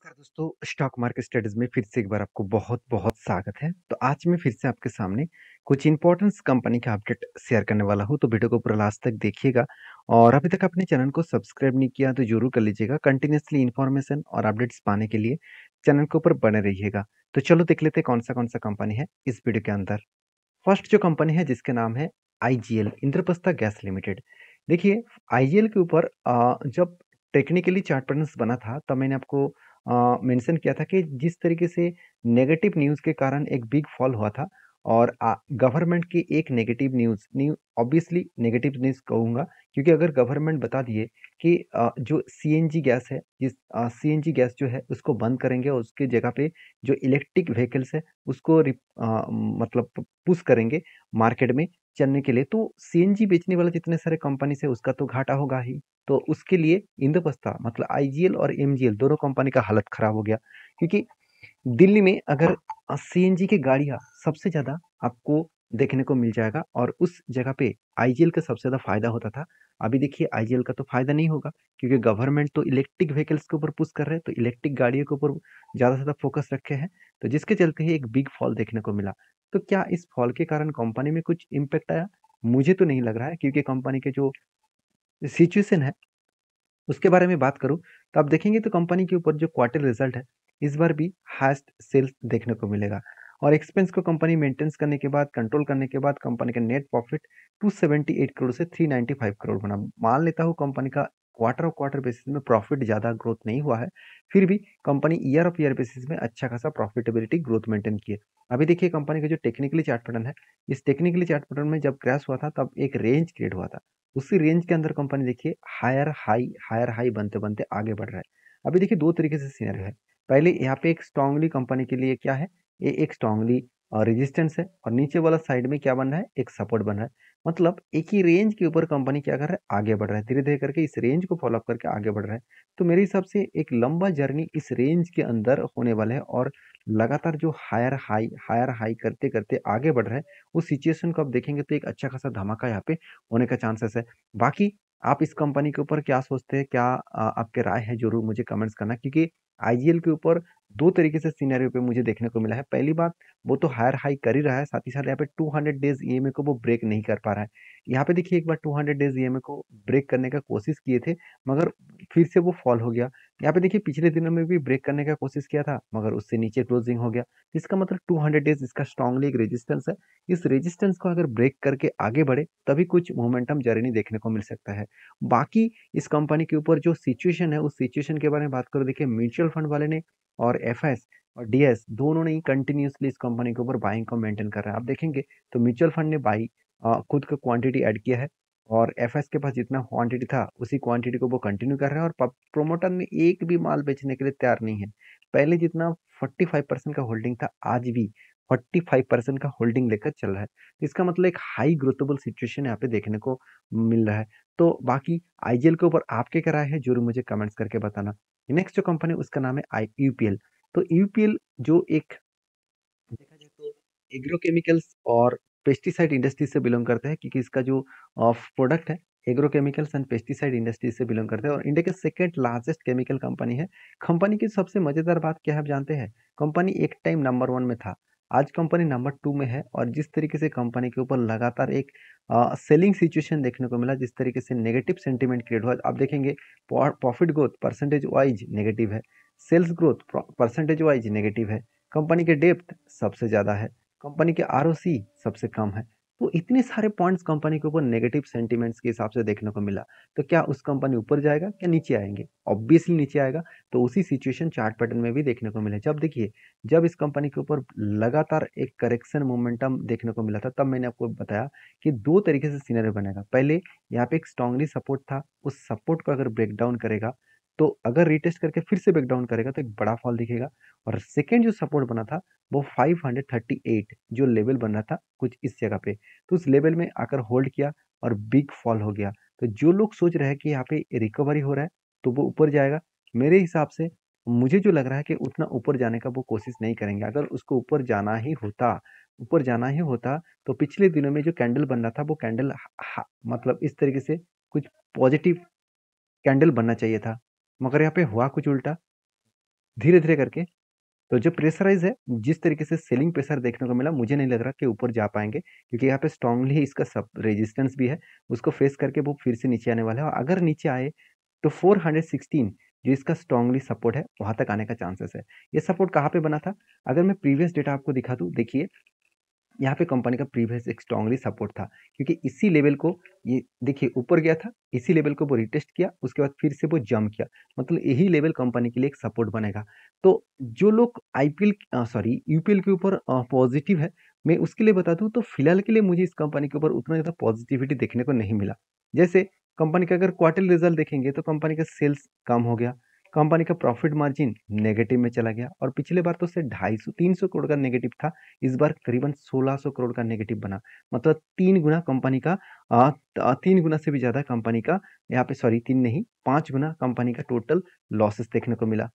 नमस्कार दोस्तों, stock market studies में फिर से एक बार आपको बहुत-बहुत स्वागत है। तो आज मैं फिर से आपके सामने कुछ इम्पोर्टेंस कंपनी का अपडेट शेयर करने वाला हूँ, तो वीडियो को पूरा लास्ट तक देखिएगा। और अभी तक अपने चैनल को सब्सक्राइब नहीं किया तो ज़रूर कर लीजिएगा। कंटिन्यूअसली इन्फॉर्मेशन और अपडेट्स पाने के लिए चैनल के ऊपर बने रहिएगा। तो चलो देख लेते हैं कौन-सा कंपनी है इस वीडियो के अंदर। फर्स्ट जो कंपनी है जिसका नाम है आईजीएल इंद्रप्रस्थ गैस लिमिटेड। देखिए आईजीएल के ऊपर जब टेक्निकली चार्ट पैटर्न्स बना था तब मैंने आपको मेंशन किया था कि जिस तरीके से नेगेटिव न्यूज़ के कारण एक बिग फॉल हुआ था और गवर्नमेंट की एक negative news obviously negative news कहूँगा, क्योंकि अगर गवर्नमेंट बता दिए कि जो सीएनजी गैस है सीएनजी गैस जो है उसको बंद करेंगे और उसकी जगह पे जो इलेक्ट्रिक व्हीकल्स है उसको मतलब पुश करेंगे मार्केट में चलने के लिए, तो सीएनजी बेचने वाले जितने सारे कंपनीज है उसका तो घाटा होगा ही। तो उसके लिए इंद्रप्रस्थ मतलब आईजीएल और एमजीएल दोनों कंपनी का हालत खराब हो गया, क्योंकि दिल्ली में अगर सीएनजी की गाड़ियां सबसे ज्यादा आपको देखने को मिल जाएगा और उस जगह पे आईजीएल का सबसे ज्यादा फायदा होता था। अभी देखिए आईजीएल का तो फायदा नहीं होगा, क्योंकि गवर्नमेंट तो इलेक्ट्रिक व्हीकल्स के ऊपर पुश कर रहे हैं, तो इलेक्ट्रिक गाड़ियों के ऊपर ज्यादा से ज्यादा फोकस रखे हैं, तो जिसके चलते ही एक बिग फॉल देखने को मिला। तो क्या इस फॉल के कारण कंपनी में कुछ इम्पेक्ट आया? मुझे तो नहीं लग रहा है, क्योंकि कंपनी के जो सिचुएशन है उसके बारे में बात करूँ तो आप देखेंगे तो कंपनी के ऊपर जो क्वार्टर रिजल्ट है इस बार भी हाईएस्ट सेल्स देखने को मिलेगा। और एक्सपेंस को कंपनी मेंटेन्स करने के बाद कंट्रोल करने के बाद कंपनी का नेट प्रॉफिट 278 करोड़ से 395 करोड़ बना। मान लेता हूँ कंपनी का क्वार्टर ऑफ क्वार्टर बेसिस में प्रॉफिट ज़्यादा ग्रोथ नहीं हुआ है, फिर भी company year of year basis में अच्छा खासा प्रॉफिटेबिलिटी ग्रोथ मेंटेन किए। अभी देखिए कंपनी का जो टेक्निकली चार्ट पैटर्न है, इस टेक्निकली चार्ट पैटर्न में जब क्रैश हुआ था तब एक रेंज क्रिएट हुआ था। उसी रेंज के अंदर कंपनी देखिए हायर हाई बनते-बनते आगे बढ़ रहा है। अभी देखिए 2 तरीके से सिनेरियो है। पहले यहाँ पे एक स्ट्रांगली कंपनी के लिए क्या है, ये एक स्ट्रांगली रेजिस्टेंस है और नीचे वाला साइड में क्या बन रहा है, एक सपोर्ट बन रहा है। मतलब एक ही रेंज के ऊपर कंपनी क्या कर रहा है, आगे बढ़ रहा है। धीरे-धीरे करके इस रेंज को फॉलो अप करके आगे बढ़ रहा है। तो मेरे हिसाब से एक लंबा जर्नी इस रेंज के अंदर होने वाला है और लगातार जो हायर हाई करते-करते आगे बढ़ रहा है, उस सिचुएशन को आप देखेंगे तो एक अच्छा खासा धमाका यहाँ पे होने का चांसेस है। बाकी आप इस कंपनी के ऊपर क्या सोचते हैं? क्या आपके राय है ज़रूर मुझे कमेंट्स करना, क्योंकि आईजीएल के ऊपर 2 तरीके से सिनेरियो पे मुझे देखने को मिला है। पहली बात, वो तो हायर हाई कर ही रहा है, साथ ही साथ यहाँ पे 200 डेज़ ईएमए को वो ब्रेक नहीं कर पा रहा है। यहाँ पे देखिए एक बार 200 डेज़ ईएमए को ब्रेक करने का कोशिश किए थे, मगर फिर से वो फॉल हो गया। यहाँ पे देखिए पिछले दिनों में भी ब्रेक करने का कोशिश किया था, मगर उससे नीचे क्लोजिंग हो गया। इसका मतलब 200 डेज़ इसका स्ट्रांगली एक रेजिस्टेंस है। इस रेजिस्टेंस को अगर ब्रेक करके आगे बढ़े, तभी कुछ मोमेंटम जर्नी देखने को मिल सकता है। बाकी इस कंपनी के ऊपर जो सिचुएशन है, उस सिचुएशन के बारे में बात करूँ, देखिए म्यूचुअल फंड वाले ने और एफएस और डीएस दोनों ने ही कंटिन्यूअसली इस कंपनी के ऊपर बाइंग को मेंटेन कर रहा है। आप देखेंगे तो म्यूचुअल फंड ने खुद का क्वांटिटी ऐड किया है और एफएस के पास जितना क्वांटिटी था उसी क्वांटिटी को वो कंटिन्यू कर रहा है और प्रोमोटर में एक भी माल बेचने के लिए तैयार नहीं है। पहले जितना 45% का होल्डिंग था, आज भी 45% का होल्डिंग लेकर चल रहा है। तो इसका मतलब एक हाई ग्रोथेबल सिचुएशन यहाँ पे देखने को मिल रहा है। तो बाकी आईजीएल के ऊपर आपके क्या राय है, ज़रूर मुझे कमेंट्स करके बताना। नेक्स्ट जो कंपनी उसका नाम है आई यूपीएल। तो यूपीएल जो एक देखा जाए तो एग्रोकेमिकल्स और पेस्टिसाइड इंडस्ट्री से बिलोंग करता है, क्योंकि इसका जो प्रोडक्ट है एग्रोकेमिकल्स एंड पेस्टिसाइड इंडस्ट्री से बिलोंग करता है और इंडिया के सेकंड लार्जेस्ट केमिकल कंपनी है। कंपनी की सबसे मजेदार बात क्या है आप जानते हैं? कंपनी एक टाइम नंबर 1 में था, आज कंपनी नंबर 2 में है और जिस तरीके से कंपनी के ऊपर लगातार एक सेलिंग सिचुएशन देखने को मिला, जिस तरीके से नेगेटिव सेंटीमेंट क्रिएट हुआ, आप देखेंगे profit growth percentage wise negative है, sales growth percentage wise negative है, कंपनी के डेप्थ सबसे ज़्यादा है, कंपनी के आरओसी सबसे कम है। तो इतने सारे पॉइंट्स कंपनी के ऊपर नेगेटिव सेंटीमेंट्स के हिसाब से देखने को मिला। तो क्या उस कंपनी ऊपर जाएगा या नीचे आएँगे? ऑब्वियसली नीचे आएगा। तो उसी सिचुएशन चार्ट पैटर्न में भी देखने को मिला। जब देखिए, जब इस कंपनी के ऊपर लगातार एक करेक्शन मोमेंटम देखने को मिला था, तब मैंने आपको बताया कि 2 तरीके से सिनेरियो बनेगा। पहले यहाँ पे एक स्ट्रांगली सपोर्ट था, उस सपोर्ट को अगर ब्रेक डाउन करेगा, तो अगर रिटेस्ट करके फिर से ब्रेक डाउन करेगा तो एक बड़ा फॉल दिखेगा। और सेकंड जो सपोर्ट बना था वो 538 जो लेवल बन रहा था कुछ इस जगह पे, तो उस लेवल में आकर होल्ड किया और बिग फॉल हो गया। तो जो लोग सोच रहे हैं कि यहाँ पे रिकवरी हो रहा है तो वो ऊपर जाएगा, मेरे हिसाब से मुझे जो लग रहा है कि उतना ऊपर जाने का वो कोशिश नहीं करेंगे। अगर उसको ऊपर जाना ही होता तो पिछले दिनों में जो कैंडल बन रहा था वो कैंडल मतलब इस तरीके से कुछ पॉजिटिव कैंडल बनना चाहिए था, मगर यहाँ पे हुआ कुछ उल्टा। धीरे-धीरे करके। तो जो प्रेशराइज़ है, जिस तरीके से सेलिंग प्रेशर देखने को मिला, मुझे नहीं लग रहा कि ऊपर जा पाएँगे, क्योंकि यहाँ पे स्ट्रांगली इसका सब रेजिस्टेंस भी है, उसको फेस करके वो फिर से नीचे आने वाला है, और अगर नीचे आए तो 416 जो इसका स्ट्रांगली सपोर्ट है, वहाँ तक आने का चांसेस है। ये सपोर्ट कहाँ पे बना था? अगर मैं प्रीवियस डेटा आपको दिखा दूँ, देखिए यहाँ पे कंपनी का प्रीवियस एक स्ट्रांगली सपोर्ट था, क्योंकि इसी लेवल को ये देखिए ऊपर गया था, इसी लेवल को वो रिटेस्ट किया, उसके बाद फिर से वो जंप किया, मतलब यही लेवल कंपनी के लिए एक सपोर्ट बनेगा। तो जो लोग आईपीएल सॉरी यूपीएल के ऊपर पॉजिटिव है, मैं उसके लिए बता दूं तो फिलहाल के लिए मुझे इस कंपनी के ऊपर उतना ज़्यादा पॉजिटिविटी देखने को नहीं मिला। जैसे कंपनी का अगर क्वार्टरली रिजल्ट देखेंगे तो कंपनी का सेल्स कम हो गया, कंपनी का प्रॉफिट मार्जिन नेगेटिव में चला गया, और पिछले बार तो उससे 250 300 करोड़ का नेगेटिव था, इस बार करीबन 1600 करोड़ का नेगेटिव बना। मतलब 3 गुना कंपनी का 3 गुना से भी ज़्यादा कंपनी का यहाँ पे सॉरी 3 नहीं 5 गुना कंपनी का टोटल लॉसेस देखने को मिला।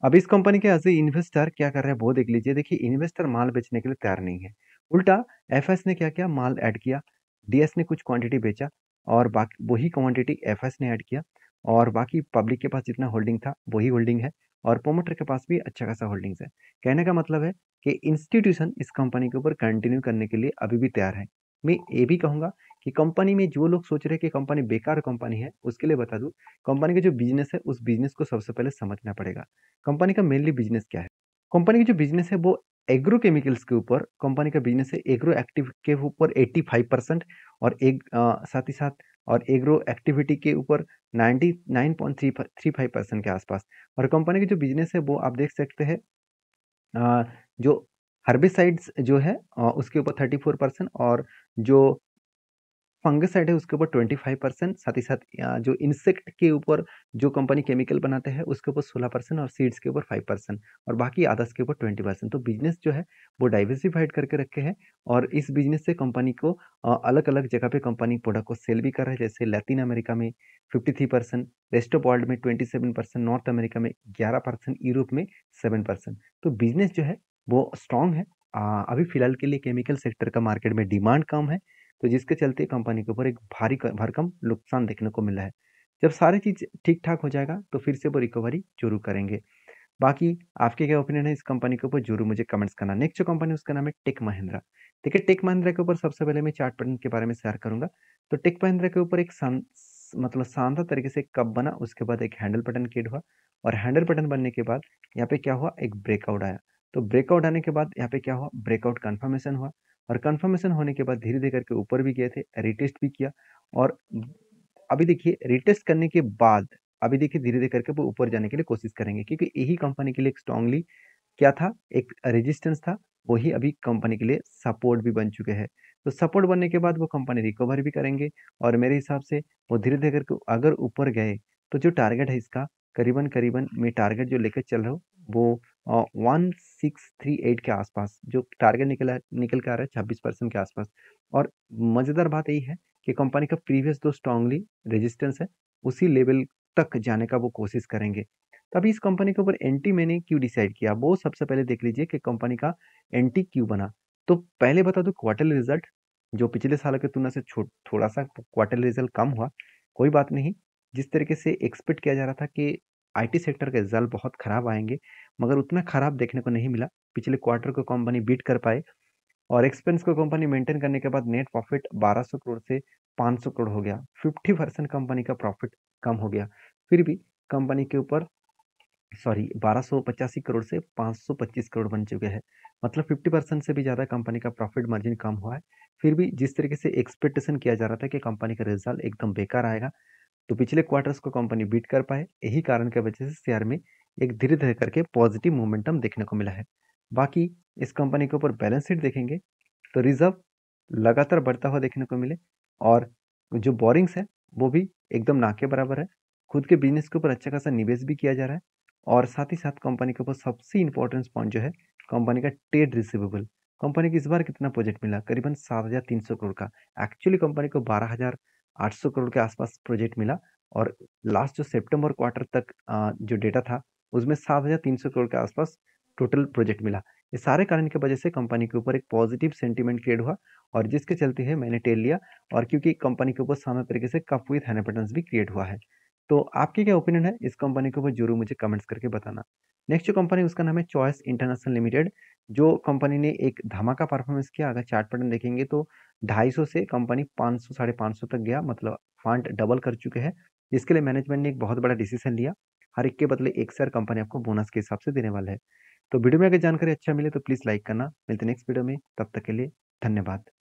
अब इस कंपनी के एज़ ए इन्वेस्टर क्या कर रहे हैं वो देख लीजिए। देखिए इन्वेस्टर माल बेचने के लिए तैयार नहीं है। उल्टा एफएस ने क्या किया, माल ऐड किया, डीएस ने कुछ क्वांटिटी बेचा, और बाकी वही क्वांटिटी एफएस ने ऐड किया, और बाकी पब्लिक के पास जितना होल्डिंग था वही होल्डिंग है, और प्रोमोटर के पास भी अच्छा खासा होल्डिंग्स है। कहने का मतलब है कि इंस्टीट्यूशन इस कंपनी के ऊपर कंटिन्यू करने के लिए अभी भी तैयार है। मैं ये भी कहूँगा कि कंपनी में जो लोग सोच रहे हैं कि कंपनी बेकार कंपनी है, उसके लिए बता दूँ, कंपनी का जो बिज़नेस है उस बिज़नेस को सबसे पहले समझना पड़ेगा। कंपनी का मेनली बिज़नेस क्या है? कंपनी की जो बिज़नेस है वो एग्रो केमिकल्स के ऊपर कंपनी का बिज़नेस है, एग्रो एक्टिव के ऊपर 85%, और साथ ही साथ और एग्रो एक्टिविटी के ऊपर 99.35% के आसपास। और कंपनी की जो बिज़नेस है वो आप देख सकते हैं, जो हर्बिसाइड्स जो है उसके ऊपर 34%, और जो फंगिसाइड है उसके ऊपर 25%, साथ ही साथ जो इंसेक्ट के ऊपर जो कंपनी केमिकल बनाते हैं उसके ऊपर 16%, और सीड्स के ऊपर 5%, और बाकी अदर्स के ऊपर 20%। तो बिजनेस जो है वो डाइवर्सिफाइड करके रखे हैं, और इस बिजनेस से कंपनी को अलग अलग जगह पे कंपनी प्रोडक्ट को सेल भी कर रहा है, जैसे लैटिन अमेरिका में 53%, रेस्ट ऑफ वर्ल्ड में 27%, नॉर्थ अमेरिका में 11%, यूरोप में 7%। तो बिजनेस जो है वो स्ट्रांग है। अभी फिलहाल के लिए केमिकल सेक्टर का मार्केट में डिमांड कम है, तो जिसके चलते कंपनी के ऊपर एक भारी भरकम नुकसान देखने को मिला है। जब सारी चीज़ ठीक-ठाक हो जाएगा तो फिर से वो रिकवरी ज़रूर करेंगे। बाकी आपके क्या ओपिनियन है इस कंपनी के ऊपर, ज़रूर मुझे कमेंट्स करना। नेक्स्ट जो कंपनी है उसका नाम है टेक महिंद्रा। देखिए टेक महिंद्रा के ऊपर सबसे पहले मैं चार्ट पैटर्न के बारे में शेयर करूँगा। तो टेक महिंद्रा के ऊपर एक मतलब शानदार तरीके से कप बना, उसके बाद एक हैंडल पैटर्न क्रिएट हुआ, और हैंडल पैटर्न बनने के बाद यहाँ पे क्या हुआ, एक ब्रेकआउट आया। तो ब्रेकआउट आने के बाद यहाँ पे क्या हुआ, ब्रेकआउट कन्फर्मेशन हुआ, और कन्फर्मेशन होने के बाद धीरे-धीरे करके ऊपर भी गए थे, रिटेस्ट भी किया, और अभी देखिए रिटेस्ट करने के बाद अभी देखिए धीरे-धीरे करके वो ऊपर जाने के लिए कोशिश करेंगे, क्योंकि यही कंपनी के लिए एक स्ट्रांगली क्या था, एक रेजिस्टेंस था, वही अभी कंपनी के लिए सपोर्ट भी बन चुके हैं। तो सपोर्ट बनने के बाद वो कंपनी रिकवर भी करेंगे, और मेरे हिसाब से वो धीरे-धीरे करके अगर ऊपर गए, तो जो टारगेट है इसका करीबन-करीबन मैं टारगेट जो लेके चल रहा हूँ वो 1638 के आसपास जो टारगेट निकल के आ रहा है 26% के आसपास। और मज़ेदार बात यही है कि कंपनी का प्रीवियस जो स्ट्रांगली रेजिस्टेंस है, उसी लेवल तक जाने का वो कोशिश करेंगे। तभी इस कंपनी के ऊपर एंटी मैंने क्यों डिसाइड किया, वो सबसे पहले देख लीजिए कि कंपनी का एंटी क्यों बना। तो पहले बता दूं क्वार्टरली रिजल्ट जो पिछले साल की तुलना से थोड़ा सा क्वार्टरली रिजल्ट कम हुआ, कोई बात नहीं। जिस तरीके से एक्सपेक्ट किया जा रहा था कि आईटी सेक्टर के रिजल्ट बहुत खराब आएंगे, मगर उतना खराब देखने को नहीं मिला। पिछले क्वार्टर को कंपनी बीट कर पाए, और एक्सपेंस को कंपनी मेंटेन करने के बाद नेट प्रॉफिट 1200 करोड़ से 500 करोड़ हो गया। 50% कंपनी का प्रॉफिट कम हो गया। फिर भी कंपनी के ऊपर सॉरी 1285 करोड़ से 525 करोड़ बन चुके हैं। मतलब 50% से भी ज़्यादा कंपनी का प्रॉफिट मार्जिन कम हुआ है। फिर भी जिस तरीके से एक्सपेक्टेशन किया जा रहा था कि कंपनी का रिजल्ट एकदम बेकार आएगा, तो पिछले क्वार्टर्स को कंपनी बीट कर पाए। यही कारण की वजह से शेयर में एक धीरे-धीरे करके पॉजिटिव मोमेंटम देखने को मिला है। बाकी इस कंपनी के ऊपर बैलेंस शीट देखेंगे तो रिजर्व लगातार बढ़ता हुआ देखने को मिले, और जो बोरिंग्स है वो भी एकदम ना के बराबर है। खुद के बिजनेस के ऊपर अच्छा खासा निवेश भी किया जा रहा है, और साथ ही साथ कंपनी के ऊपर सबसे इम्पोर्टेंट पॉइंट जो है कंपनी का ट्रेड रिसीवेबल। कंपनी को इस बार कितना प्रोजेक्ट मिला, करीबन 7300 करोड़ का। एक्चुअली कंपनी को 12800 करोड़ के आसपास प्रोजेक्ट मिला, और लास्ट जो सितंबर क्वार्टर तक जो डेटा था उसमें 7300 करोड़ के आसपास टोटल प्रोजेक्ट मिला। ये सारे कारण की वजह से कंपनी के ऊपर एक पॉजिटिव सेंटीमेंट क्रिएट हुआ, और जिसके चलते है मैंने टेल लिया, और क्योंकि कंपनी के ऊपर शानदार तरीके से कप विथ हैंड पैटर्न्स भी क्रिएट हुआ है। तो आपकी क्या ओपिनियन है इस कंपनी के ऊपर ज़रूर मुझे कमेंट्स करके बताना। नेक्स्ट जो कंपनी उसका नाम है चॉइस इंटरनेशनल लिमिटेड, जो कंपनी ने एक धमाका परफॉर्मेंस किया। अगर चार्ट पैटर्न देखेंगे तो 250 से कंपनी 500 साढ़े 500 तक गया, मतलब फंड डबल कर चुके हैं। इसके लिए मैनेजमेंट ने एक बहुत बड़ा डिसीजन लिया, हर एक के बदले 1 शेयर कंपनी आपको बोनस के हिसाब से देने वाला है। तो वीडियो में अगर जानकारी अच्छा मिले तो प्लीज़ लाइक करना। मिलते हैं नेक्स्ट वीडियो में, तब तक के लिए धन्यवाद।